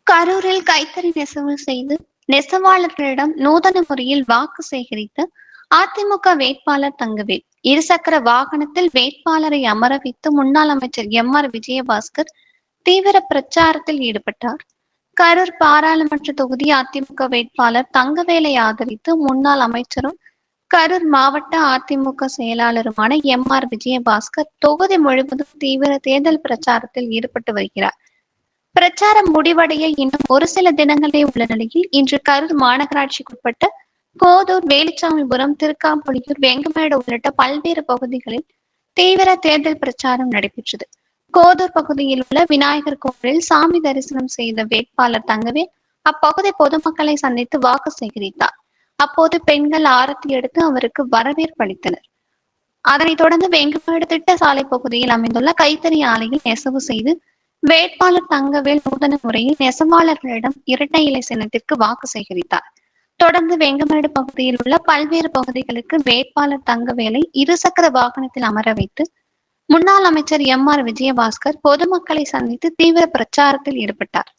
கரூரில் கைத்தறி நெசவு செய்து நெசவாளர்களிடம் நூதன முறையில் வாக்கு சேகரித்த அதிமுக வேட்பாளர் தங்கவேல். இருசக்கர வாகனத்தில் வேட்பாளரை அமர வைத்து முன்னாள் அமைச்சர் விஜயபாஸ்கர் தீவிர பிரச்சாரத்தில் ஈடுபட்டார். கரூர் பாராளுமன்ற தொகுதி அதிமுக வேட்பாளர் தங்கவேலை ஆதரித்து முன்னாள் அமைச்சரும் கரூர் மாவட்ட அதிமுக செயலாளருமான விஜயபாஸ்கர் தொகுதி முழுவதும் தீவிர தேர்தல் பிரச்சாரத்தில் ஈடுபட்டு வருகிறார். பிரச்சாரம் முடிவடைய இன்னும் ஒரு சில தினங்களே உள்ள நிலையில் இன்று கரூர் மாநகராட்சிக்குட்பட்ட கோதூர், வேலுச்சாமிபுரம், திருக்காம்புலியூர், வெங்கமேடு உள்ளிட்ட பல்வேறு பகுதிகளில் தீவிர தேர்தல் பிரச்சாரம் நடைபெற்றது. கோதூர் பகுதியில் உள்ள விநாயகர் கோவிலில் சாமி தரிசனம் செய்த வேட்பாளர் தங்கவேல் அப்பகுதி பொதுமக்களை சந்தித்து வாக்கு சேகரித்தார். அப்போது பெண்கள் ஆரத்தி எடுத்து அவருக்கு வரவேற்பு அளித்தனர். அதனைத் தொடர்ந்து வெங்கமேடு திட்ட சாலை பகுதியில் அமைந்துள்ள கைத்தறி ஆலையில் நெசவு செய்து வேட்பாளர் தங்கவேல் நூதன முறையில் நெசவாளர்களிடம் இரட்டை இலை சின்னத்திற்கு வாக்கு சேகரித்தார். தொடர்ந்து வெங்கமேடு பகுதியில் உள்ள பல்வேறு பகுதிகளுக்கு வேட்பாளர் தங்கவேலை இருசக்கர வாகனத்தில் அமர வைத்து முன்னாள் அமைச்சர் விஜயபாஸ்கர் பொதுமக்களை சந்தித்து தீவிர பிரச்சாரத்தில் ஈடுபட்டார்.